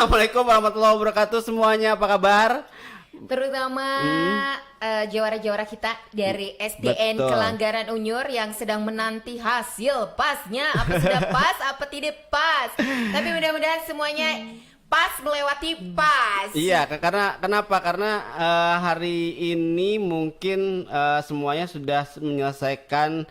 Assalamualaikum warahmatullahi wabarakatuh semuanya, apa kabar? Terutama jawara-jawara kita dari SDN Betul. Kelanggaran Unyur yang sedang menanti hasil pasnya. Apa sudah pas, apa tidak pas. Tapi mudah-mudahan semuanya pas melewati pas. Iya, karena kenapa? Karena hari ini mungkin semuanya sudah menyelesaikan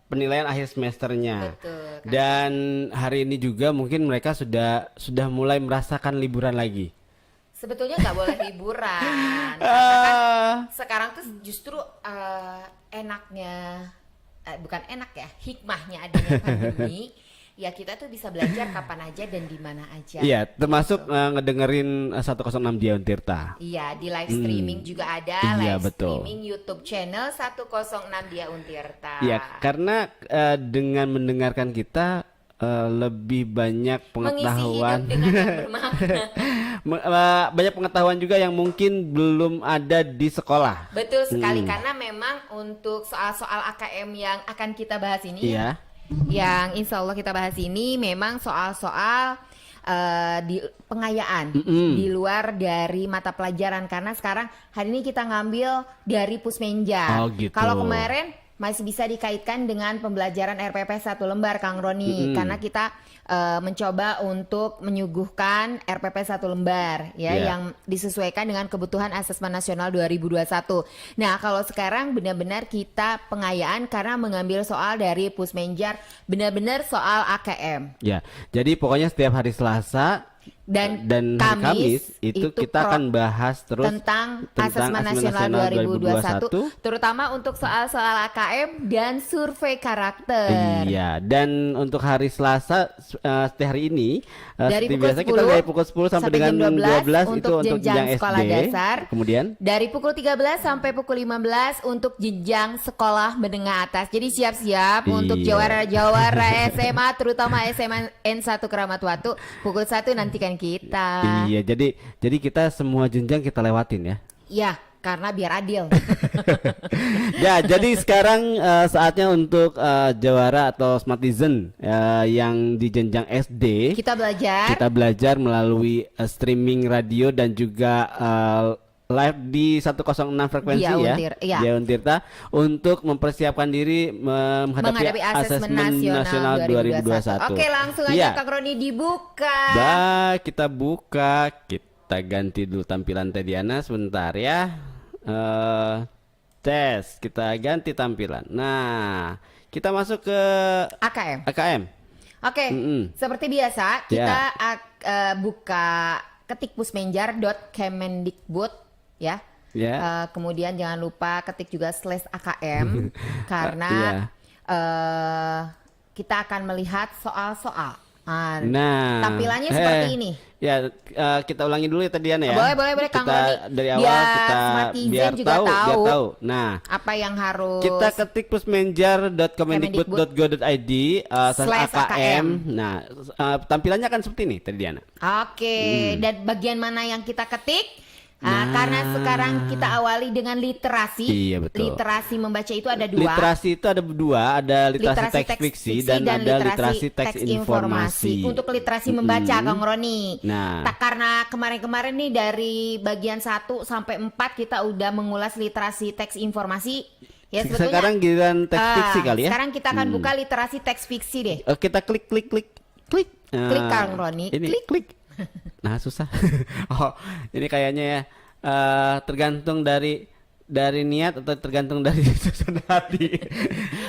penilaian akhir semesternya. Betul, kan? Dan hari ini juga mungkin mereka sudah mulai merasakan liburan lagi. Sebetulnya nggak boleh liburan. Karena kan sekarang tuh justru enaknya, bukan enak ya, hikmahnya adanya pandemi. Ya kita tuh bisa belajar kapan aja dan di mana aja. Iya, termasuk ngedengerin 106 Dia Untirta. Iya, di live streaming juga ada, Iya, live betul. streaming YouTube channel 106 Dia Untirta. Iya, karena dengan mendengarkan kita lebih banyak Mengisi pengetahuan. hidup dengan yang bermakna. Banyak pengetahuan juga yang mungkin belum ada di sekolah. Betul sekali, karena memang untuk soal-soal AKM yang akan kita bahas ini, Iya. yang insya Allah kita bahas ini memang soal-soal di pengayaan di luar dari mata pelajaran, karena sekarang hari ini kita ngambil dari Pusmenja. Oh, gitu. Kalau kemarin masih bisa dikaitkan dengan pembelajaran RPP 1 lembar, Kang Roni, karena kita mencoba untuk menyuguhkan RPP 1 lembar ya, Yeah. yang disesuaikan dengan kebutuhan Asesmen Nasional 2021. Nah, kalau sekarang benar-benar kita pengayaan karena mengambil soal dari Pusmenjar, benar-benar soal AKM. Ya, jadi pokoknya setiap hari Selasa Dan hari Kamis itu kita akan bahas terus tentang Asesmen Nasional 2021, terutama untuk soal-soal AKM dan survei karakter. Iya, dan untuk hari Selasa setiap hari ini Dari seperti pukul biasa kita 10 dari pukul 10 sampai dengan jam 12 itu untuk untuk jenjang jenjang sekolah SD. dasar. Kemudian Dari pukul 13 sampai pukul 15 untuk jenjang sekolah menengah atas. Jadi siap-siap untuk Iya. jawara-jawara SMA, terutama SMA N1 Keramat Watu. Pukul 1 nantikan kita. iya, jadi kita semua jenjang kita lewatin ya. Ya, karena biar adil. Ya, jadi sekarang saatnya untuk jawara atau smartizen yang di jenjang SD. Kita belajar. Kita belajar melalui streaming radio dan juga live di 106 frekuensi Dia ya. Untir, iya. Dia Untirta untuk mempersiapkan diri menghadapi Asesmen Nasional 2021. Oke, langsung aja Iya. Kang Roni dibuka. Baik, kita buka. Kita ganti dulu tampilan Teh Diana sebentar ya. Tes, kita ganti tampilan. Nah, kita masuk ke AKM. AKM. Oke, seperti biasa kita buka ketik pusmenjar.kemendikbud ya. Ya. Kemudian jangan lupa ketik juga /AKM karena kita akan melihat soal-soal. Nah, tampilannya seperti ini. Ya, kita ulangi dulu ya tadi ya. Boleh Kang Kita Roni. dari awal Biar kita Smartizen biar juga tahu. tahu. Nah, Apa yang harus kita ketik pusmenjar.kemendikbud.go.id /AKM. Nah, tampilannya akan seperti ini tadi Diana. Oke, dan bagian mana yang kita ketik? Karena sekarang kita awali dengan literasi. Iya, betul. Literasi membaca itu ada dua. Literasi itu ada dua, ada literasi teks fiksi dan ada literasi teks informasi. Untuk literasi membaca, Kang Roni. Nah. Karena kemarin-kemarin nih dari bagian 1 sampai 4 kita udah mengulas literasi teks informasi. Ya, sebetulnya Sekarang giliran teks fiksi kali ya. Sekarang kita akan buka literasi teks fiksi deh. Kita klik. Klik Kang Roni. Ini klik. Nah, susah. Oh, ini kayaknya ya tergantung dari niat atau tergantung dari suasana hati.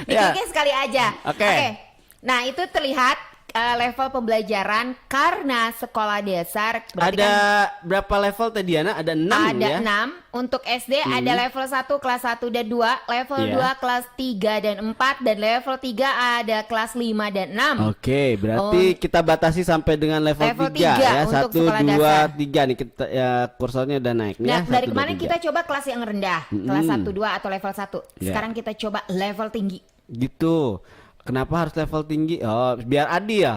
Ya. Diklik sekali aja. Oke. Nah, itu terlihat level pembelajaran karena sekolah dasar. Berarti Ada kan berapa level Teh Diana? Ada 6 ada ya. 6. Untuk SD ada level 1 kelas 1 dan 2, level Iya. 2 kelas 3 dan 4, dan level 3 ada kelas 5 dan 6. Oke, berarti kita batasi sampai dengan level 3 ya. untuk 1 sekolah 2 dasar. 3 nih kita ya, kursornya udah naik nih Nah, ya. dari 1, 2, kemarin 3. kita coba kelas yang rendah, kelas 1, 2 atau level 1. Iya. Sekarang kita coba level tinggi. Gitu. Kenapa harus level tinggi? Oh, biar adil.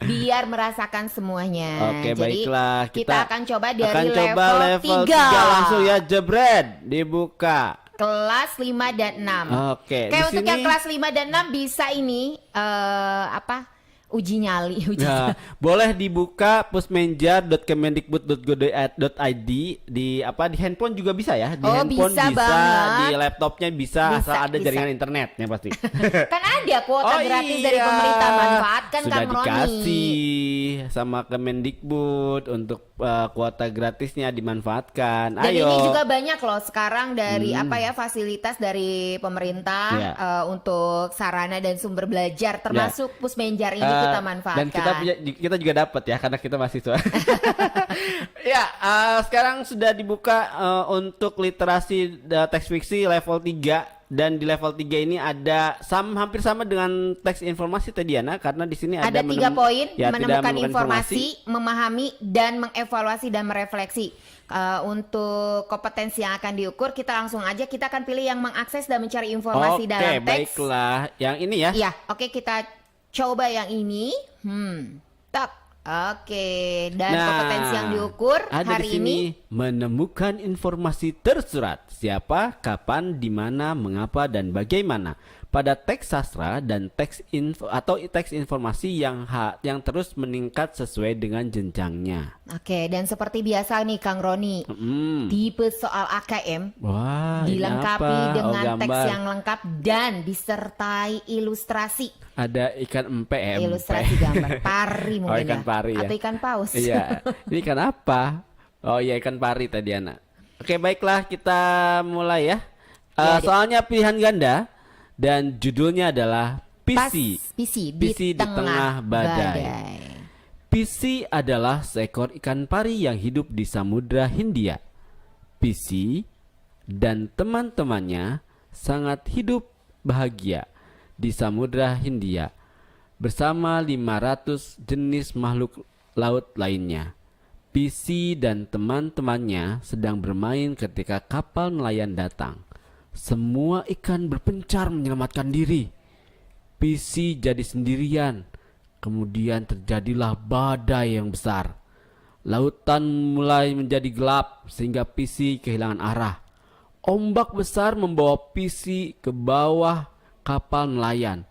biar merasakan semuanya. Oke, Jadi baiklah. kita akan coba dari akan coba level 3. 3 langsung ya, jebret, dibuka. Kelas 5 dan 6. Oke, Kayak di untuk sini- yang kelas 5 dan 6 bisa ini apa? Uji nyali, Nah, boleh dibuka pusmenjar.kemendikbud.go.id di handphone juga bisa ya, di Oh, handphone bisa bisa, banget. di laptopnya bisa, asal ada Bisa. jaringan internetnya pasti. Kan ada kuota gratis dari pemerintah, manfaatkan Sudah Kang Roni. dikasih sama Kemendikbud untuk kuota gratisnya dimanfaatkan. Dan Ayo. ini juga banyak loh sekarang dari fasilitas dari pemerintah Ya. untuk sarana dan sumber belajar termasuk Pusmenjar ini kita manfaatkan. Dan kita juga dapat ya karena kita mahasiswa. Ya, sekarang sudah dibuka untuk literasi teks fiksi level 3 dan di level 3 ini ada hampir sama dengan teks informasi tadi Diana, karena di sini ada 3 poin, ya, tidak menemukan informasi, memahami dan mengevaluasi dan merefleksi. Untuk kompetensi yang akan diukur, kita langsung aja kita akan pilih yang mengakses dan mencari informasi dalam teks. Oke, baiklah. Yang ini ya. Iya, oke kita coba yang ini. Tak. Oke, dan kompetensi yang diukur ada hari di sini ini menemukan informasi tersurat, siapa, kapan, di mana, mengapa, dan bagaimana pada teks sastra dan teks info atau teks informasi yang terus meningkat sesuai dengan jenjangnya. Oke, dan seperti biasa nih Kang Roni, tipe soal AKM Wah, ini dilengkapi apa? dengan teks Gambar. yang lengkap dan disertai ilustrasi. Ada ikan empe. Ilustrasi gambar pari mungkin ikan ya. pari ya. Atau ikan paus. Iya. Ini ikan apa? Oh iya, ikan pari tadi Ana. Oke, baiklah kita mulai ya. Soalnya pilihan ganda dan judulnya adalah PC. PC di tengah badai. PC adalah seekor ikan pari yang hidup di Samudra Hindia. PC dan teman-temannya sangat hidup bahagia di Samudra Hindia bersama 500 jenis makhluk laut lainnya. PC dan teman-temannya sedang bermain ketika kapal nelayan datang. Semua ikan berpencar menyelamatkan diri. PC jadi sendirian. Kemudian terjadilah badai yang besar. Lautan mulai menjadi gelap sehingga PC kehilangan arah. Ombak besar membawa PC ke bawah kapal nelayan.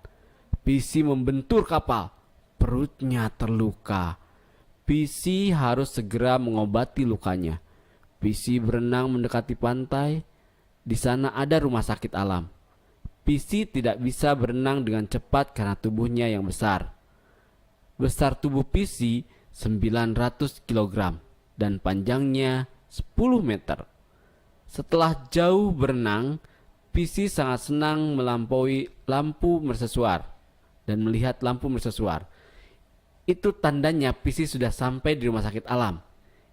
PC membentur kapal. Perutnya terluka. PC harus segera mengobati lukanya. PC berenang mendekati pantai. Di sana ada rumah sakit alam. PC tidak bisa berenang dengan cepat karena tubuhnya yang besar. Besar tubuh PC 900 kg dan panjangnya 10 meter. Setelah jauh berenang, PC sangat senang melampaui lampu mercusuar dan melihat lampu mercusuar. Itu tandanya PC sudah sampai di rumah sakit alam.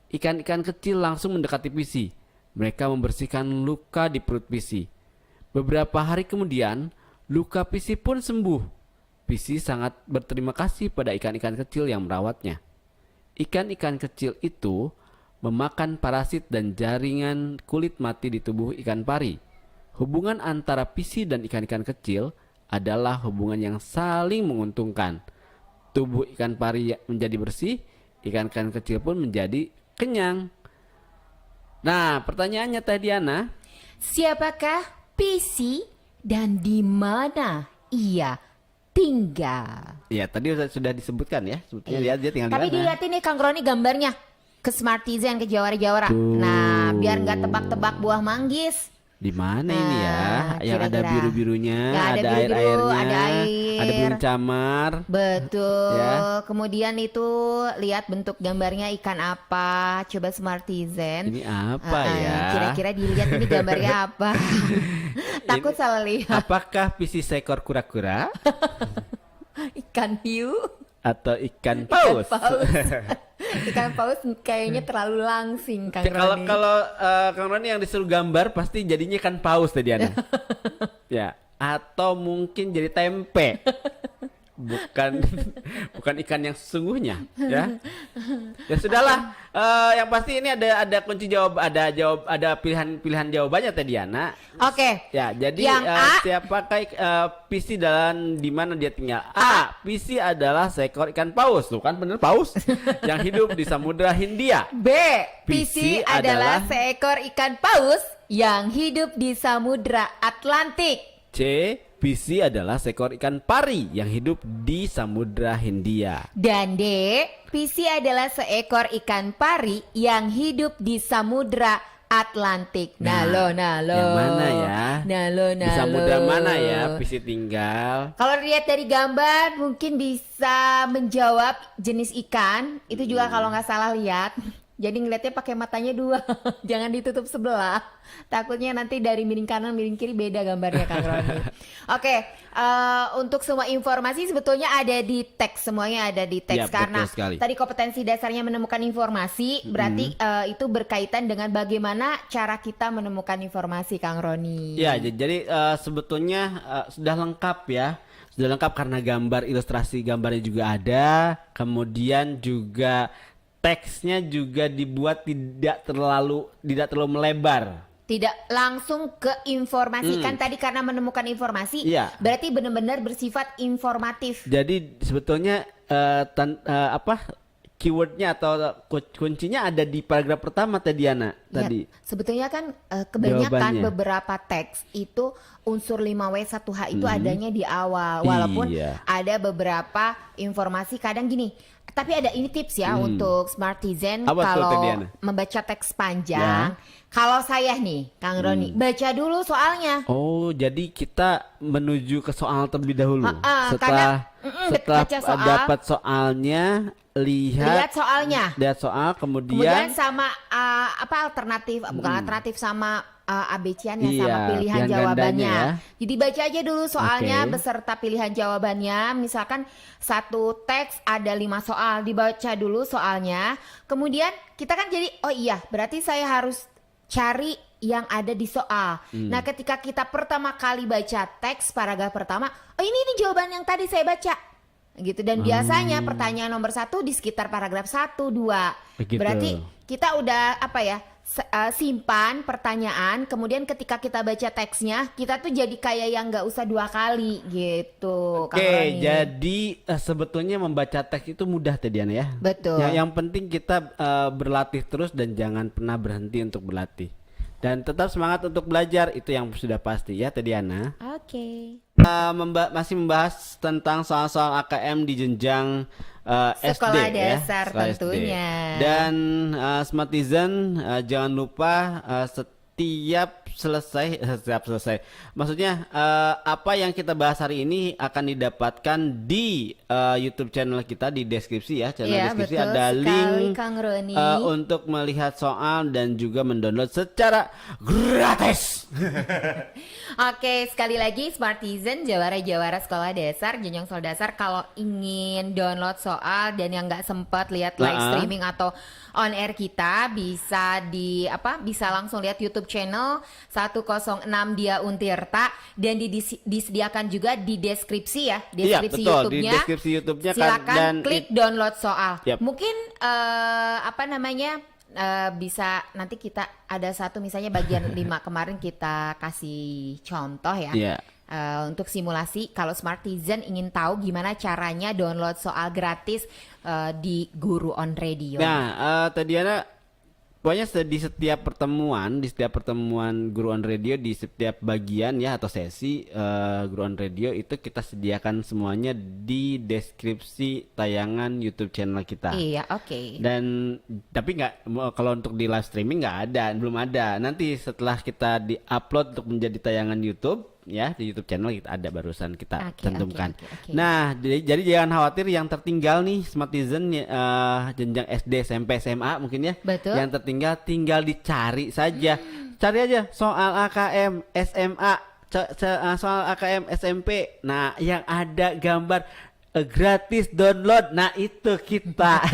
Ikan-ikan kecil langsung mendekati PC. Mereka membersihkan luka di perut PC. Beberapa hari kemudian, luka PC pun sembuh. PC sangat berterima kasih pada ikan-ikan kecil yang merawatnya. Ikan-ikan kecil itu memakan parasit dan jaringan kulit mati di tubuh ikan pari. Hubungan antara PC dan ikan-ikan kecil adalah hubungan yang saling menguntungkan. Tubuh ikan pari menjadi bersih, ikan-ikan kecil pun menjadi kenyang. Nah, pertanyaannya tadi Ana, Siapakah PC dan di mana ia tinggal? ya tadi sudah disebutkan ya, sebetulnya dia tinggal Tapi di mana. dilihatin nih Kang Roni gambarnya ke Smartizen, ke Jawara-Jawara. Tuh. Nah, biar nggak tebak-tebak buah manggis. Di mana ini ya? Yang ada kira-kira. biru-birunya, Yang ada ada biru-biru, air-airnya, ada air. ada burung camar. Betul. Ya. Kemudian itu lihat bentuk gambarnya ikan apa? Coba Smartizen. Ini apa ya? Kira-kira dilihat ini gambarnya apa? Takut Ini- salah lihat. Apakah PC seekor kura-kura Ikan hiu. atau ikan paus? Ikan paus kayaknya terlalu langsing Kang Kalau Roni. kalau Kang Roni yang disuruh gambar pasti jadinya ikan paus tadi Ana. Ya, atau mungkin jadi tempe. Bukan ikan yang sesungguhnya ya. Ya sudahlah. Yang pasti ini ada kunci jawab, ada pilihan jawabannya tadi Ana. Oke. Ya, jadi Yang A. siapakah PC dan di mana dia tinggal? A. PC adalah seekor ikan paus, tuh kan bener paus yang hidup di Samudra Hindia. B. PC PC adalah seekor ikan paus yang hidup di Samudra Atlantik. C. PC adalah seekor ikan pari yang hidup di Samudra Hindia. Dan D, PC adalah seekor ikan pari yang hidup di Samudra Atlantik. Nalo. Yang mana ya? Nalo. Di samudra mana ya PC tinggal? Kalau lihat dari gambar mungkin bisa menjawab jenis ikan. Itu juga kalau nggak salah lihat. Jadi ngeliatnya pakai matanya 2. Jangan ditutup sebelah. Takutnya nanti dari miring kanan miring kiri beda gambarnya Kang Roni. Oke, untuk semua informasi sebetulnya ada di teks, semuanya ada di teks. Ya, karena betul sekali. tadi kompetensi dasarnya menemukan informasi, berarti itu berkaitan dengan bagaimana cara kita menemukan informasi Kang Roni. Ya, jadi sebetulnya sudah lengkap ya. Sudah lengkap karena gambar, ilustrasi gambarnya juga ada. Kemudian juga teksnya juga dibuat tidak terlalu melebar. Tidak langsung ke informasi kan tadi karena menemukan informasi, Iya. berarti benar-benar bersifat informatif. Jadi sebetulnya keywordnya atau kuncinya ada di paragraf pertama tadi Diana. Ya, Tadi. sebetulnya kan kebanyakan Jawabannya. beberapa teks itu unsur 5W1H itu adanya di awal, walaupun Iya. ada beberapa informasi kadang gini. Tapi ada ini tips ya untuk Smartizen Apa tuh, kalau Diana? membaca teks panjang. Kalau saya nih, Kang Roni, baca dulu soalnya. Oh, jadi kita menuju ke soal terlebih dahulu. Karena, Setelah baca soal, dapat soalnya, lihat soalnya. lihat soal, Kemudian kemudian sama alternatif, bukan alternatif sama ABC-nya Iya, sama pilihan pilihan jawabannya. gandanya Jadi baca aja dulu soalnya Oke. beserta pilihan jawabannya. Misalkan satu teks ada 5 soal, dibaca dulu soalnya. Kemudian kita kan jadi oh iya, berarti saya harus cari yang ada di soal. Nah, ketika kita pertama kali baca teks paragraf pertama, oh ini jawaban yang tadi saya baca. Gitu, dan biasanya pertanyaan nomor 1 di sekitar paragraf 1, 2. Begitu. Berarti kita udah simpan pertanyaan, kemudian ketika kita baca teksnya kita tuh jadi kayak yang nggak usah 2 kali gitu. Kang Oke, Roni. jadi sebetulnya membaca teks itu mudah Diana ya. Betul. Yang penting kita berlatih terus dan jangan pernah berhenti untuk berlatih. Dan tetap semangat untuk belajar, itu yang sudah pasti ya Diana. Oke. Masih membahas tentang soal-soal AKM di jenjang Sekolah SD dasar Sekolah SD. tentunya. Dan Smartizen jangan lupa setiap selesai maksudnya apa yang kita bahas hari ini akan didapatkan di YouTube channel kita di deskripsi ya, channel Iya, deskripsi betul ada sekali, link Kang Roni. untuk melihat soal dan juga mendownload secara gratis. Oke, sekali lagi Smartizen, jawara-jawara sekolah dasar, jenjang sekolah dasar, kalau ingin download soal dan yang nggak sempat lihat live streaming atau on air kita, bisa langsung lihat YouTube channel 106 Dia Untirta, dan disediakan juga di deskripsi ya, deskripsi Iya, betul, YouTube-nya. di deskripsi YouTube-nya Silakan dan klik download soal. Yap. Mungkin bisa nanti kita ada satu misalnya bagian 5 kemarin kita kasih contoh ya. Iya. Untuk simulasi kalau Smartizen ingin tahu gimana caranya download soal gratis di Guru on Radio. Nah, Diana, pokoknya di setiap pertemuan Guru on Radio, di setiap bagian ya atau sesi Guru on Radio itu kita sediakan semuanya di deskripsi tayangan YouTube channel kita. Iya, oke. Dan tapi nggak, kalau untuk di live streaming belum ada. Nanti setelah kita di-upload untuk menjadi tayangan YouTube ya, di YouTube channel kita ada, barusan kita Oke, cantumkan. oke. Nah, jadi jangan khawatir yang tertinggal nih Smartizen jenjang SD, SMP, SMA mungkin ya. Betul. Yang tertinggal tinggal dicari saja. Cari aja soal AKM SMA, soal AKM SMP. Nah, yang ada gambar gratis download. Nah, itu kita.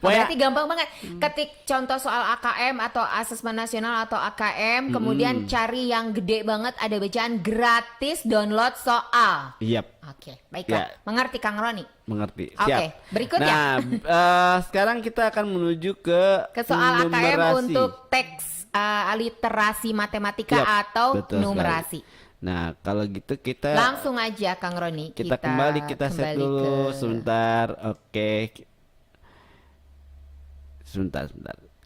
Berarti gampang banget. Ketik contoh soal AKM atau asesmen nasional atau AKM, kemudian cari yang gede banget, ada bacaan gratis download soal. Yap. Oke, baiklah. Ya. Mengerti Kang Roni? Mengerti. Oke, Siap. berikutnya. Nah, sekarang kita akan menuju ke Soal AKM numerasi. untuk teks literasi matematika Yap, atau betul numerasi. Nah, kalau gitu kita Langsung aja Kang Roni. kita kembali set kembali dulu ke- sebentar. Oke. Sebentar.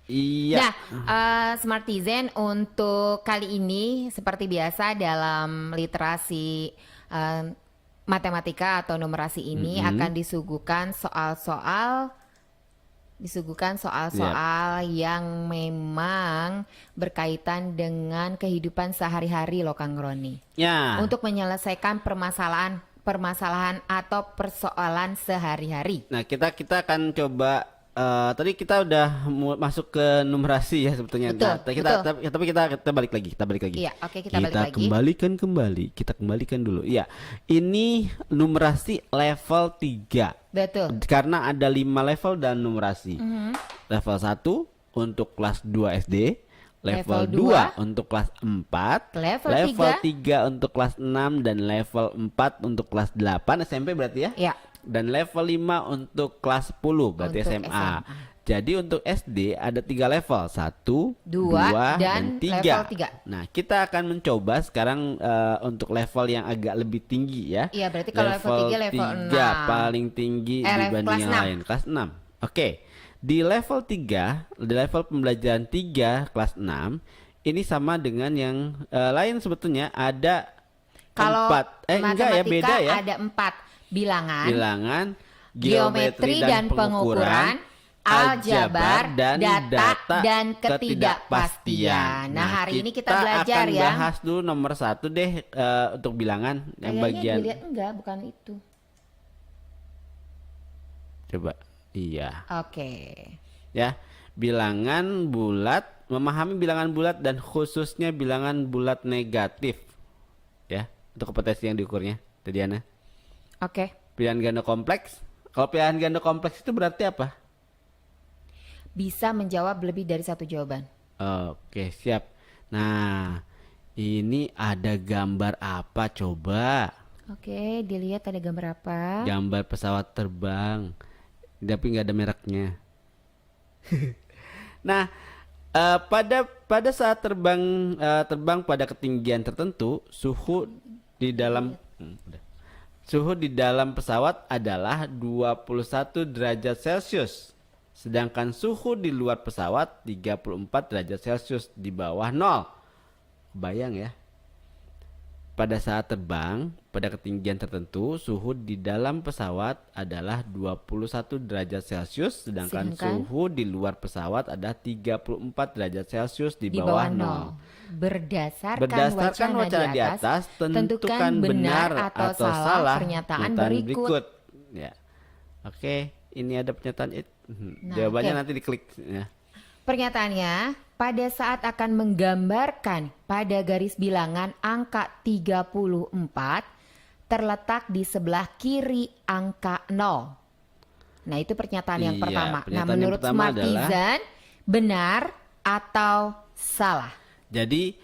Iya. Nah, Smartizen untuk kali ini seperti biasa dalam literasi matematika atau numerasi ini akan disuguhkan soal-soal yang memang berkaitan dengan kehidupan sehari-hari loh Kang Roni. Ya. Untuk menyelesaikan permasalahan atau persoalan sehari-hari. Nah, kita akan coba tadi kita udah masuk ke numerasi ya sebetulnya. Betul, Nah, tapi kita balik lagi, Iya, oke, kita balik lagi. Kita kembalikan dulu. Iya. Ini numerasi level 3. Betul. Karena ada 5 level dan numerasi. Level 1 untuk kelas 2 SD, level 2 untuk kelas 4, level 3 untuk kelas 6 dan level 4 untuk kelas 8 SMP berarti ya? Iya. Dan level 5 untuk kelas 10 berarti Untuk SMA. Jadi untuk SD ada 3 level, 1, 2 dan 3. level 3. Nah, kita akan mencoba sekarang untuk level yang agak lebih tinggi ya. Iya, berarti kalau level 3 level 3 6. paling tinggi dibanding kelas yang 6. lain, kelas 6. Oke. Di level 3, di level pembelajaran 3 kelas 6, ini sama dengan yang lain sebetulnya ada Kalau 4. Enggak ya, beda ya. ada 4 bilangan, geometri dan pengukuran, aljabar dan data dan ketidakpastian. Nah, hari ini kita belajar akan ya. bahas dulu nomor 1 deh untuk bilangan yang Kayaknya bagian. dilihat enggak, bukan itu. Coba. Iya. Oke. Ya, bilangan bulat, memahami bilangan bulat dan khususnya bilangan bulat negatif. Ya, untuk kompetensi yang diukurnya, Diana. Oke. Pilihan ganda kompleks. Kalau pilihan ganda kompleks itu berarti apa? Bisa menjawab lebih dari satu jawaban. Oke, siap. Nah, ini ada gambar apa coba? Oke, dilihat ada gambar apa? Gambar pesawat terbang. Tapi nggak ada mereknya. Nah, pada saat terbang pada ketinggian tertentu, suhu di dalam pesawat adalah 21 derajat Celcius. Sedangkan suhu di luar pesawat 34 derajat Celcius di bawah 0. Bayang ya. Pada saat terbang pada ketinggian tertentu, suhu di dalam pesawat adalah 21 derajat Celcius, sedangkan suhu di luar pesawat adalah 34 derajat Celcius di bawah 0. Berdasarkan wacana di atas, tentukan benar atau salah pernyataan berikut. Ya. Oke, ini ada pernyataan itu. Nah, Jawabannya oke. nanti diklik ya. Pernyataannya, pada saat akan menggambarkan pada garis bilangan angka 34 terletak di sebelah kiri angka 0. Nah, itu pernyataan yang Iya, pertama. Nah, pernyataan yang menurut pertama Smartizen, benar atau salah? Jadi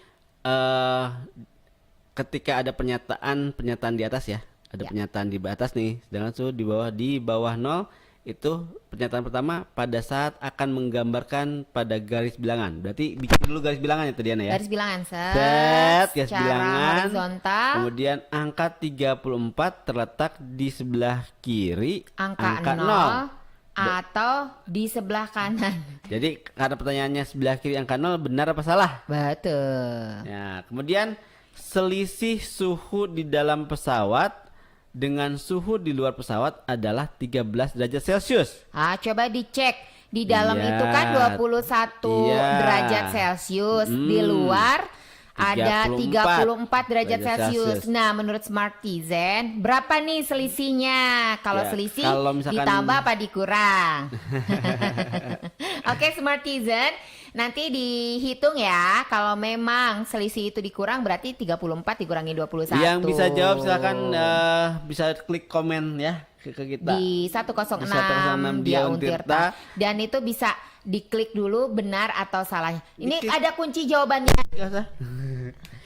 ketika ada pernyataan di atas ya, ada Ya. pernyataan di atas nih, sedangkan suhu di bawah 0 itu pernyataan pertama pada saat akan menggambarkan pada garis bilangan. Berarti bikin dulu garis bilangannya tadi Ana ya. Garis bilangan Garis secara bilangan. horizontal. Kemudian angka 34 terletak di sebelah kiri Angka 0 atau di sebelah kanan. Jadi karena pertanyaannya sebelah kiri angka 0, benar apa salah? Betul. Ya, kemudian selisih suhu di dalam pesawat dengan suhu di luar pesawat adalah 13 derajat Celcius. Coba dicek. Di dalam Iya. itu kan 21 Iya. derajat Celcius. Di luar ada 34 derajat Celcius. Nah, menurut Smartizen, berapa nih selisihnya? Kalau Ya, selisih kalau misalkan- ditambah apa dikurang? Oke, Smartizen, nanti dihitung ya. Kalau memang selisih itu dikurang berarti 34 dikurangi 21. Yang bisa jawab silakan bisa klik komen ya ke kita. Di 106 Di 106 dia Dion Untirta. Tirta. Dan itu bisa diklik dulu benar atau salahnya. Ini Diklik. ada kunci jawabannya. Nggak usah.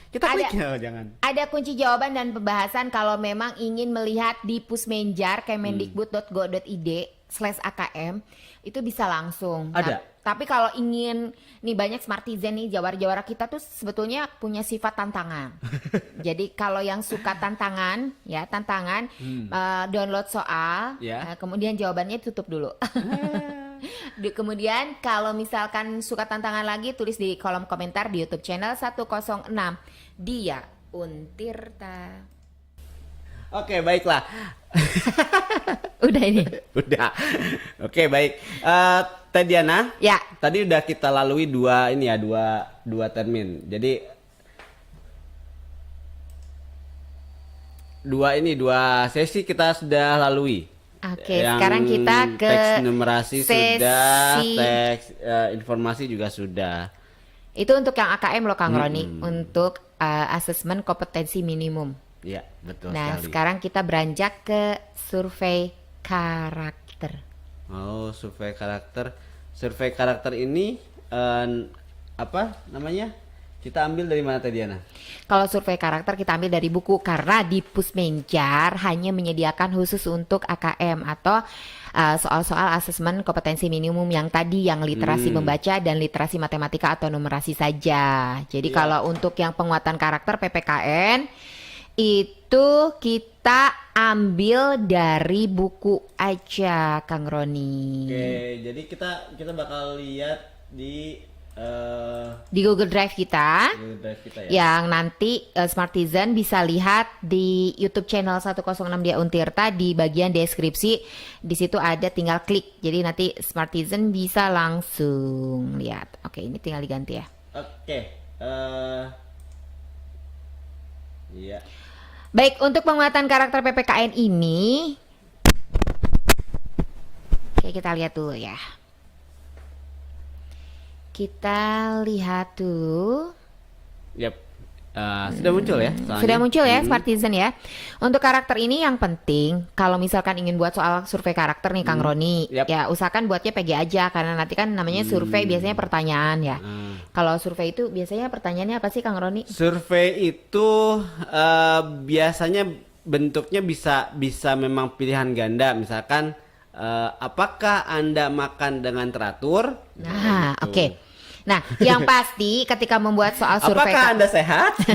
Kita klik Ada. ya, jangan. Ada kunci jawaban dan pembahasan kalau memang ingin melihat di Pusmenjar kemendikbud.go.id/akm itu bisa langsung. Ada. Tapi kalau ingin, nih banyak Smartizen nih jawara-jawara kita tuh sebetulnya punya sifat tantangan. Jadi kalau yang suka tantangan, download soal, Ya. kemudian jawabannya tutup dulu. Kemudian kalau misalkan suka tantangan lagi, tulis di kolom komentar di YouTube channel 106 Dia Untirta. Oke, baiklah. Udah ini. Udah. Oke, baik. Teh Diana, Ya. tadi udah kita lalui dua termin. Jadi dua sesi kita sudah lalui. Oke, Yang sekarang kita ke teks numerasi sudah, sesi. teks informasi juga sudah. Itu untuk yang AKM loh Kang Roni, untuk asesmen kompetensi minimum. Iya, betul Nah, sekali. sekarang kita beranjak ke survei karakter. Oh, survei karakter. Survei karakter ini apa namanya? Kita ambil dari mana Teh Diana? Kalau survei karakter kita ambil dari buku karena di Pusmenjar hanya menyediakan khusus untuk AKM atau soal-soal asesmen kompetensi minimum yang tadi yang literasi membaca dan literasi matematika atau numerasi saja. Jadi kalau untuk yang penguatan karakter PPKN itu kita ambil dari buku aja Kang Roni. Oke, jadi kita bakal lihat di Di Google Drive kita. Google Drive kita ya. Yang nanti Smartizen bisa lihat di YouTube channel 106 Dia Untirta di bagian deskripsi. Di situ ada, tinggal klik. Jadi nanti Smartizen bisa langsung lihat. Oke, ini tinggal diganti ya. Oke. Iya. Baik, untuk penguatan karakter PPKN ini, oke kita lihat dulu ya. Kita lihat tuh. Yap. Sudah muncul ya soalnya. Sudah muncul ya Smartizen ya. Untuk karakter ini yang penting kalau misalkan ingin buat soal survei karakter nih Kang Roni, Yap. ya usahakan buatnya PG aja karena nanti kan namanya survei biasanya pertanyaan ya. Kalau survei itu biasanya pertanyaannya apa sih Kang Roni? Survei itu biasanya bentuknya bisa memang pilihan ganda, misalkan apakah Anda makan dengan teratur? Nah, Gitu. oke. Nah, yang pasti ketika membuat soal survei Apakah Anda sehat?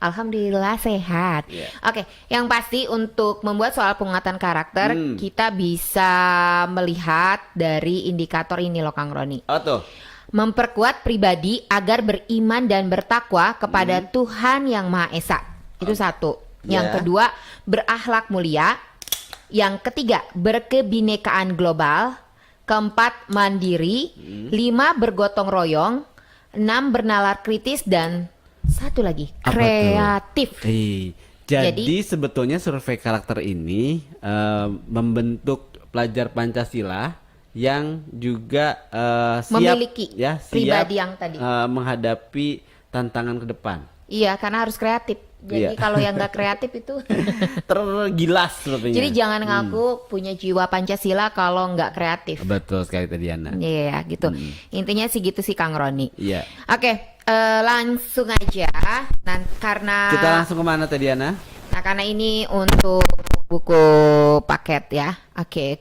Alhamdulillah sehat. Iya. Oke, yang pasti untuk membuat soal penguatan karakter kita bisa melihat dari indikator ini loh Kang Roni. Oh tuh. Memperkuat pribadi agar beriman dan bertakwa kepada Tuhan Yang Maha Esa. Itu satu. Yang Ya. kedua, berakhlak mulia. Yang ketiga, berkebinekaan global. Keempat, mandiri. 5, bergotong royong. 6, bernalar kritis. Dan satu lagi, Apa tuh? kreatif. Jadi sebetulnya survei karakter ini membentuk pelajar Pancasila yang juga siap Memiliki pribadi yang tadi. menghadapi tantangan ke depan. Iya, karena harus kreatif. Jadi Iya. kalau yang gak kreatif itu Tergilas sepertinya. jadi jangan ngaku punya jiwa Pancasila kalau nggak kreatif. Betul sekali tadi Diana. Iya gitu. Intinya sih gitu sih Kang Roni. Iya. Oke, langsung aja. Nah, karena Kita langsung kemana tadi Diana? nah karena ini untuk buku paket ya. Oke.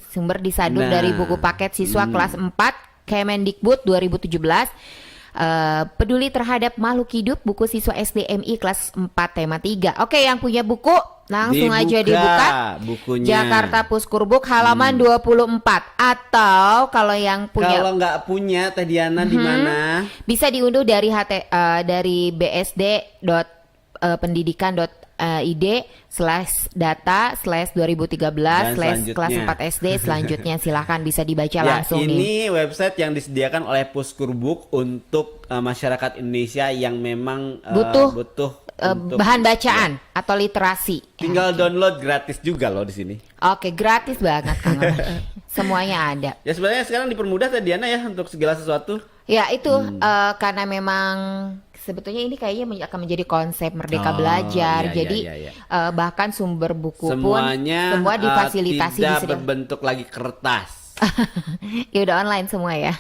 Sumber disadur Nah. dari buku paket siswa kelas 4 Kemendikbud 2017. Peduli terhadap makhluk hidup, buku siswa SDMI kelas 4 tema 3. Oke, yang punya buku langsung aja dibuka. Bukunya. Jakarta Puskurbuk halaman 24. Atau kalau yang punya Kalau nggak punya Teh Diana di mana? bisa diunduh dari dari bsd.pendidikan.id/data/2013/kelas selanjutnya. 4 SD. Selanjutnya silahkan bisa dibaca Ya, langsung nih. ini website yang disediakan oleh Puskurbuk untuk masyarakat Indonesia yang memang Butuh, untuk bahan bacaan atau literasi. tinggal download gratis juga loh di sini. Oke, gratis banget Kang Roni. Semuanya ada. Ya sebenarnya sekarang dipermudah Teh Diana ya untuk segala sesuatu. Ya itu karena memang sebetulnya ini kayaknya akan menjadi konsep Merdeka Oh, Belajar. iya, Jadi iya. bahkan sumber buku Semuanya pun semua difasilitasi tidak disediakan. berbentuk lagi kertas. Ya udah online semua ya.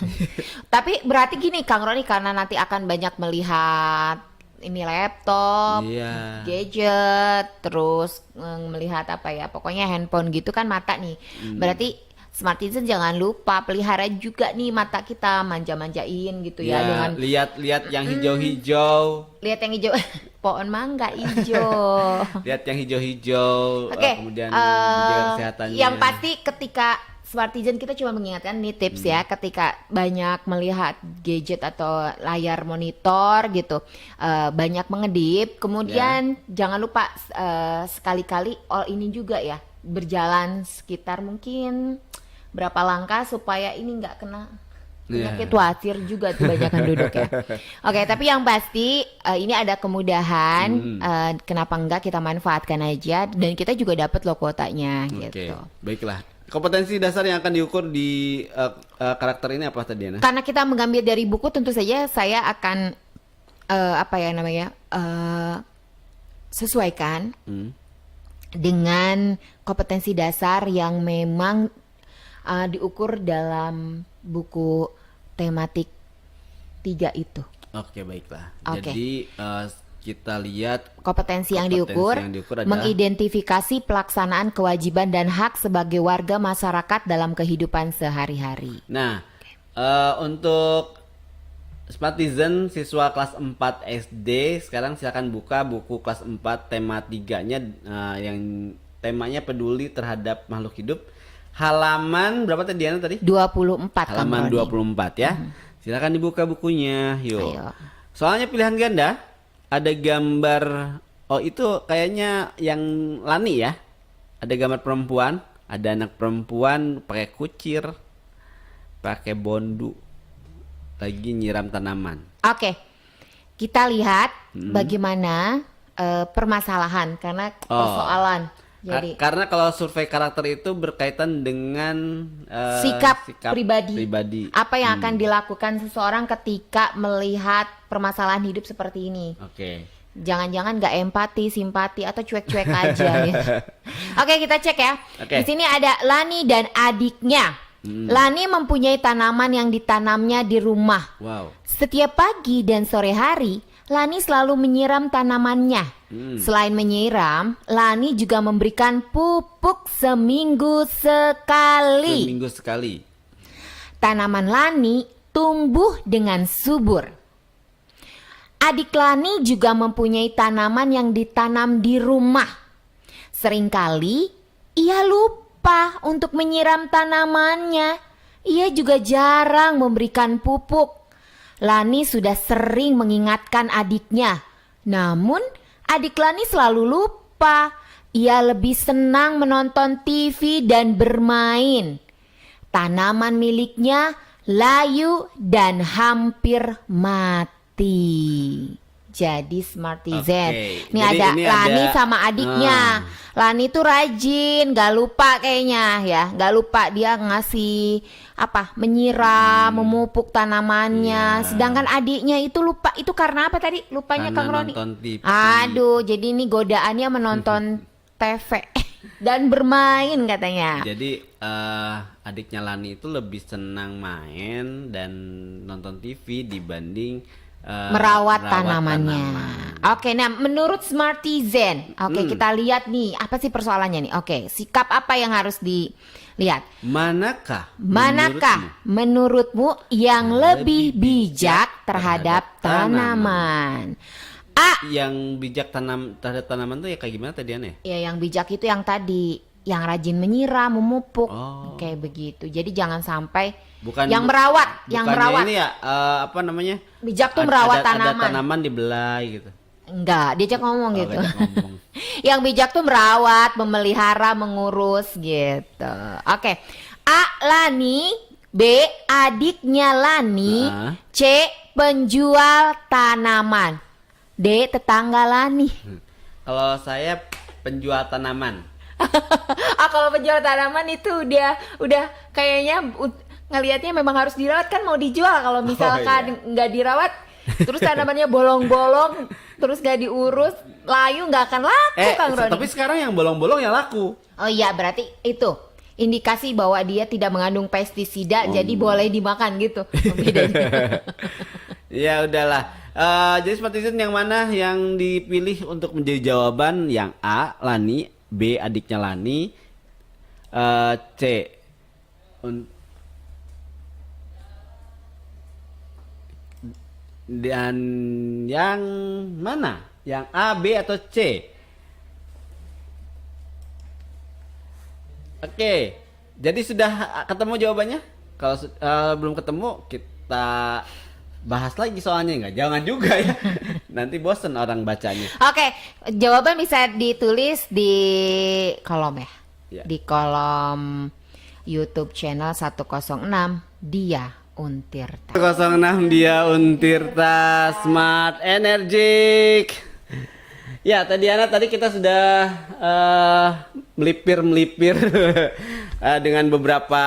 Tapi berarti gini Kang Roni, karena nanti akan banyak melihat ini laptop, Iya. gadget, terus melihat apa ya, pokoknya handphone gitu kan mata nih. Berarti Smartizen jangan lupa pelihara juga nih mata kita, manja-manjain gitu ya, dengan lihat yang hijau-hijau, lihat yang hijau, pohon mangga hijau. lihat yang hijau-hijau, Oke, kemudian menjaga kesehatannya. yang pasti ketika Smartizen kita cuma mengingatkan nih tips ya, ketika banyak melihat gadget atau layar monitor gitu, banyak mengedip, kemudian jangan lupa sekali-kali all ini juga ya, berjalan sekitar mungkin berapa langkah supaya ini nggak kena penyakit wasir juga tuh banyakan duduk ya. Oke, tapi yang pasti ini ada kemudahan, kenapa enggak kita manfaatkan aja, dan kita juga dapat loh kuotanya gitu. Baiklah. Kompetensi dasar yang akan diukur di karakter ini apa tadi, Ana? Karena kita mengambil dari buku, tentu saja saya akan sesuaikan dengan kompetensi dasar yang memang diukur dalam buku tematik 3 itu. Oke, baiklah. Oke. Jadi kita lihat kompetensi yang diukur adalah mengidentifikasi pelaksanaan kewajiban dan hak sebagai warga masyarakat dalam kehidupan sehari-hari. Nah, untuk Smartizen siswa kelas 4 SD, sekarang silakan buka buku kelas 4 tema 3-nya yang temanya peduli terhadap makhluk hidup. Halaman berapa tadi, Diana tadi? 24. Halaman 24 ya. Silakan dibuka bukunya. Yuk. Ayo. Soalnya pilihan ganda, ada gambar, oh itu kayaknya yang Lani ya. Ada gambar perempuan, ada anak perempuan pakai kucir, pakai bondu, lagi nyiram tanaman. Oke. Kita lihat bagaimana permasalahan karena persoalan. Jadi karena kalau survei karakter itu berkaitan dengan sikap pribadi. Apa yang akan Hmm. dilakukan seseorang ketika melihat permasalahan hidup seperti ini? Oke. Jangan-jangan nggak empati, simpati, atau cuek-cuek aja. Gitu. Oke, kita cek ya. Oke. Di sini ada Lani dan adiknya. Lani mempunyai tanaman yang ditanamnya di rumah. Wow. Setiap pagi dan sore hari, Lani selalu menyiram tanamannya. Selain menyiram, Lani juga memberikan pupuk seminggu sekali. Seminggu sekali. Tanaman Lani tumbuh dengan subur. Adik Lani juga mempunyai tanaman yang ditanam di rumah. Seringkali ia lupa untuk menyiram tanamannya. Ia juga jarang memberikan pupuk. Lani sudah sering mengingatkan adiknya. Namun adik Lani selalu lupa. Ia lebih senang menonton TV dan bermain. Tanaman miliknya layu dan hampir mati. Jadi Smartizen. Oke, Ini jadi ada ini Lani ada- sama adiknya. Lani tuh rajin, gak lupa kayaknya ya. Gak lupa dia ngasih menyiram, memupuk tanamannya. Iya. Sedangkan adiknya itu lupa. Itu karena apa tadi? Lupanya Karena Kang Roni. nonton TV. Aduh, jadi ini godaannya menonton TV dan bermain katanya. Jadi adiknya Lani itu lebih senang main dan nonton TV dibanding merawat tanamannya. tanaman. Oke, nah menurut Smartizen, kita lihat nih apa sih persoalannya nih? Oke, sikap apa yang harus dilihat? Manakah menurutmu yang lebih bijak terhadap tanaman? A. Yang bijak terhadap tanaman tuh ya kayak gimana tadi Ane? Ya, yang bijak itu yang tadi, yang rajin menyiram, memupuk, Oh. kayak begitu. Jadi jangan sampai Bukan yang merawat, yang bukannya merawat. ini ya apa namanya? Bijak tuh merawat tanaman. Ada tanaman dibelai gitu. Enggak, diajak ngomong gitu. Ngajak ngomong. Yang bijak tuh merawat, memelihara, mengurus gitu. Oke. A. Lani. B. Adiknya Lani. Nah. C. Penjual tanaman. D. Tetangga Lani. Kalau saya penjual tanaman. Kalau penjual tanaman itu udah kayaknya ngelihatnya memang harus dirawat, kan mau dijual. Kalau misalkan nggak dirawat, terus tanamannya bolong-bolong, terus nggak diurus, layu, nggak akan laku, Kang Roni. Tapi sekarang yang bolong-bolong ya laku. Oh iya, berarti itu indikasi bahwa dia tidak mengandung pestisida, jadi boleh dimakan gitu. Bedanya. Ya udahlah. Jadi Smartizen yang mana yang dipilih untuk menjadi jawaban? Yang A, Lani. B, adiknya Lani. C, dan yang mana? Yang A, B atau C? Oke, Jadi sudah ketemu jawabannya? Kalau belum ketemu kita bahas lagi soalnya nggak? Jangan juga ya. Nanti bosen orang bacanya. Oke, jawaban bisa ditulis di kolom ya. Ya. Di kolom YouTube channel 106 Dia Untirta. 06 Dia Untirta Smart Energik. Ya, tadi kita sudah melipir dengan beberapa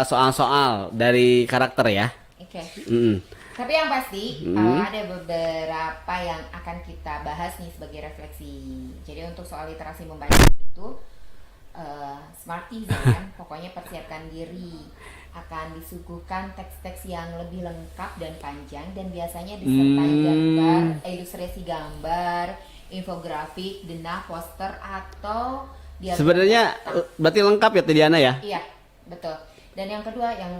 soal-soal dari karakter ya. Oke. Mm. Tapi yang pasti ada beberapa yang akan kita bahas nih sebagai refleksi. Jadi untuk soal literasi membaca itu Smartisan pokoknya persiapkan diri, akan disuguhkan teks-teks yang lebih lengkap dan panjang dan biasanya disertai gambar, ilustrasi gambar, infografik, denah, poster atau Sebenarnya berarti lengkap ya Tidiana ya? Iya, betul. Dan yang kedua yang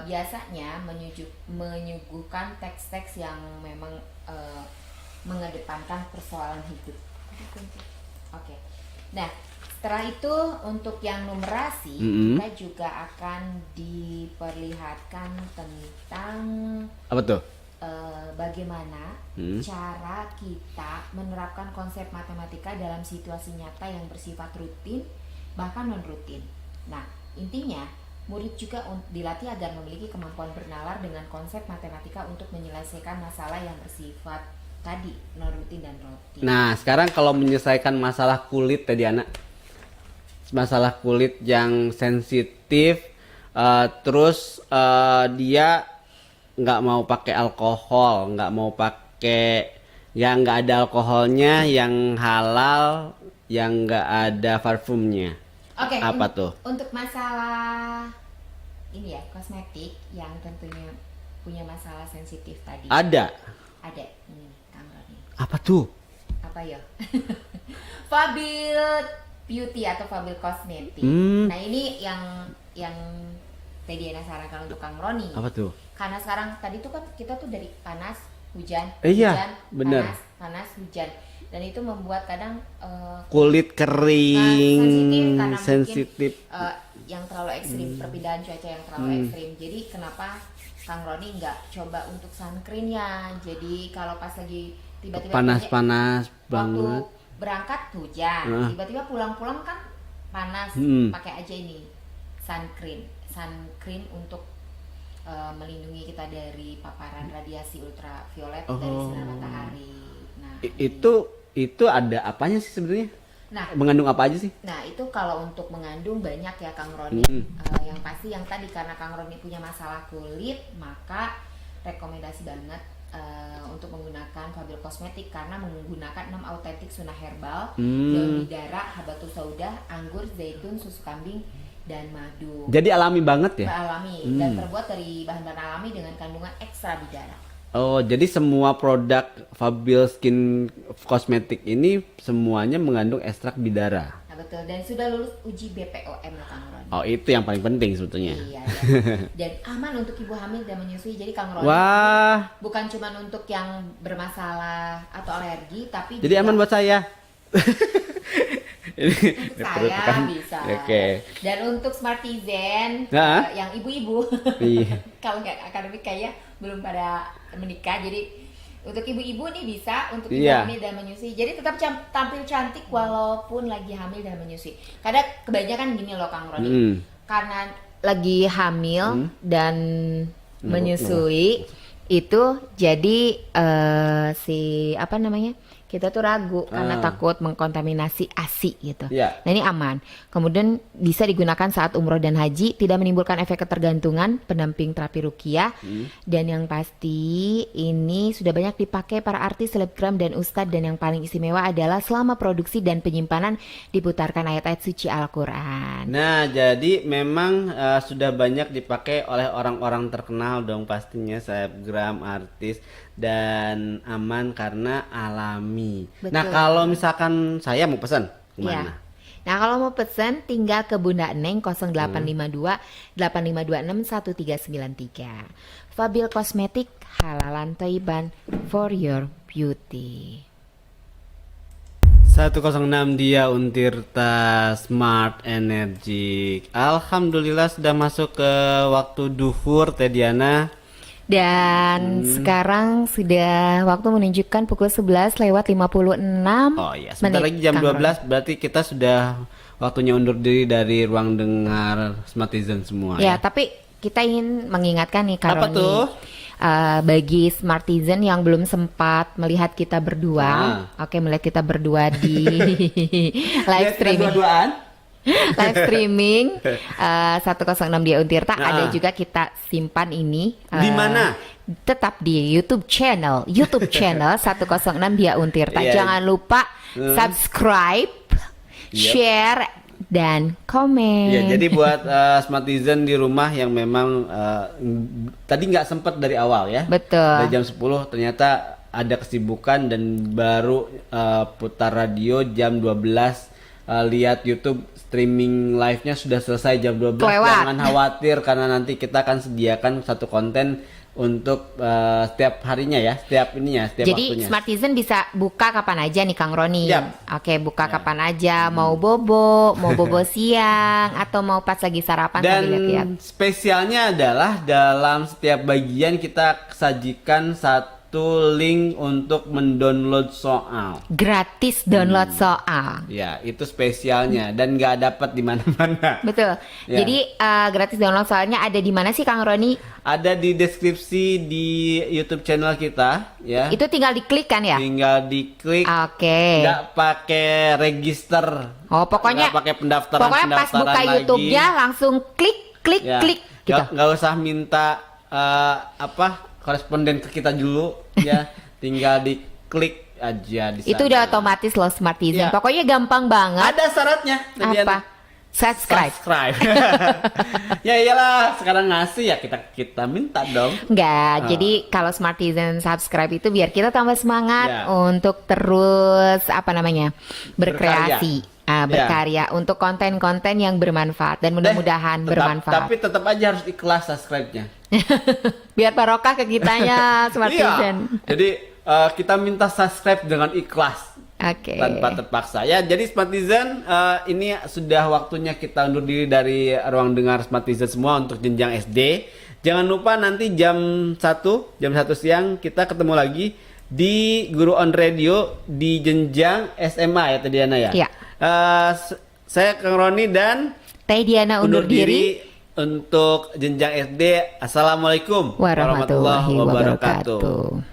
biasanya menyuguhkan teks-teks yang memang mengedepankan persoalan hidup. Oke. Nah, setelah itu untuk yang numerasi kita juga akan diperlihatkan tentang Apa tuh? bagaimana cara kita menerapkan konsep matematika dalam situasi nyata yang bersifat rutin bahkan non rutin. Nah, intinya murid juga dilatih agar memiliki kemampuan bernalar dengan konsep matematika untuk menyelesaikan masalah yang bersifat tadi non rutin dan rutin. Nah, sekarang kalau menyelesaikan masalah kulit tadi anak, masalah kulit yang sensitif, terus dia nggak mau pakai alkohol, nggak mau pakai yang nggak ada alkoholnya, yang halal, yang nggak ada parfumnya. Oke, apa tuh? Untuk masalah ini ya, kosmetik yang tentunya punya masalah sensitif tadi. Ada. Ada. Ini Kang Roni. Apa tuh? Apa ya? Fabil Beauty atau Fabil Kosmetik. Nah, ini yang tadi Diana sarankan untuk Kang Roni. Apa tuh? Karena sekarang tadi tuh kan kita tuh dari panas, hujan, Iya, hujan, bener. panas, hujan. Dan itu membuat kadang Kulit kering, sensitif yang terlalu ekstrim, perpindahan cuaca yang terlalu ekstrim. Jadi kenapa Kang Roni nggak coba untuk sunscreen ya? Jadi kalau pas lagi tiba-tiba panas banget, waktu berangkat hujan, tiba-tiba pulang-pulang kan panas, pakai aja ini sunscreen untuk melindungi kita dari paparan radiasi ultraviolet dari sinar matahari. Nah, itu ada apanya sih sebenarnya? Nah, mengandung apa aja sih? Nah, itu kalau untuk mengandung banyak ya Kang Roni. Yang pasti yang tadi karena Kang Roni punya masalah kulit, maka rekomendasi banget untuk menggunakan Fabil Kosmetik karena menggunakan 6 autentik sunnah herbal, daun bidara, habatus sauda, anggur, zaitun, susu kambing, dan madu. Jadi alami banget ya? Alami dan terbuat dari bahan-bahan alami dengan kandungan ekstra bidara. Oh, jadi semua produk Fabil Skin Kosmetik ini semuanya mengandung ekstrak bidara. Nah, betul, dan sudah lulus uji BPOM loh Kang Roni. Oh, itu yang paling penting sebetulnya. Iya, dan aman untuk ibu hamil dan menyusui. Jadi Kang Roni bukan cuma untuk yang bermasalah atau alergi, tapi jadi juga aman buat saya. untuk saya kan? bisa. Oke. Dan untuk Smartisan yang ibu-ibu, kalau nggak akademik kayaknya belum pada menikah. Jadi untuk ibu-ibu nih bisa untuk ibu hamil dan menyusui. Jadi tetap tampil cantik walaupun lagi hamil dan menyusui. Kadang kebanyakan gini loh Kang Roni, karena lagi hamil dan menyusui itu jadi kita tuh ragu karena takut mengkontaminasi ASI gitu. Nah, ini aman. Kemudian bisa digunakan saat umroh dan haji, tidak menimbulkan efek ketergantungan, pendamping terapi ruqyah. Dan yang pasti ini sudah banyak dipakai para artis, selebgram dan ustadz, dan yang paling istimewa adalah selama produksi dan penyimpanan diputarkan ayat-ayat suci Al-Qur'an. Nah, jadi memang sudah banyak dipakai oleh orang-orang terkenal dong pastinya, selebgram, artis, dan aman karena alami. Betul. Nah, kalau misalkan saya mau pesan gimana? Nah, kalau mau pesan tinggal ke Bunda Neng 0852 8526 1393. Fabil Kosmetik, halalan thayyiban for your beauty. 106 dia Untirta Smart Energy. Alhamdulillah sudah masuk ke waktu duhur Teh Diana. Dan sekarang sudah waktu menunjukkan pukul 11:56. Oh iya, sebentar lagi jam 12 berarti kita sudah waktunya undur diri dari ruang dengar Smartizen semua Ya, tapi kita ingin mengingatkan nih Kak Apa Roni, tuh? bagi Smartizen yang belum sempat melihat kita berdua, melihat kita berdua di live streaming. Live streaming 106 dia Untirta, ada juga kita simpan ini di mana? Tetap di YouTube channel 106 dia Untirta. Jangan lupa subscribe, share dan komen. Ya, jadi buat Smartizen di rumah yang memang tadi nggak sempat dari awal ya. Betul. Dari jam 10 ternyata ada kesibukan dan baru putar radio jam 12, lihat YouTube streaming live-nya sudah selesai jam 12. Jangan khawatir karena nanti kita akan sediakan satu konten untuk setiap harinya ya, setiap Jadi waktunya. Smartizen bisa buka kapan aja nih Kang Roni. Yap. Oke, buka kapan aja, mau bobo siang atau mau pas lagi sarapan Dan sambil lihat. spesialnya adalah dalam setiap bagian kita sajikan satu link untuk mendownload soal. Gratis download soal. Ya, itu spesialnya dan nggak dapat di mana-mana. Betul. Ya. Jadi gratis download soalnya ada di mana sih Kang Roni? Ada di deskripsi di YouTube channel kita, ya. Itu tinggal diklik kan ya? Tinggal diklik. Oke. Nggak pakai register. Oh, pokoknya nggak pakai pendaftaran. Pokoknya pas buka lagi. YouTube-nya langsung klik Ya. gitu. Nggak usah minta koresponden ke kita dulu, ya. Tinggal diklik aja di sana. Itu udah otomatis loh Smartizen. Ya. Pokoknya gampang banget. Ada syaratnya. Apa? Subscribe. Ya iyalah, sekarang ngasih ya kita minta dong. Enggak, jadi kalau Smartizen subscribe itu biar kita tambah semangat Ya. untuk terus berkreasi, berkarya untuk konten-konten yang bermanfaat dan mudah-mudahan bermanfaat. Tapi tetap aja harus ikhlas subscribe-nya. Biar barokah ke kitanya Smartizen. Iya. Jadi kita minta subscribe dengan ikhlas. Oke. Tanpa terpaksa ya. Jadi Smartizen, ini sudah waktunya kita undur diri dari ruang dengar Smartizen semua untuk jenjang SD. Jangan lupa nanti jam 1 siang kita ketemu lagi di Guru on Radio di jenjang SMA ya Teh Diana ya. Iya. Saya Kang Roni dan Teh Diana undur diri untuk jenjang SD. Assalamualaikum warahmatullahi wabarakatuh.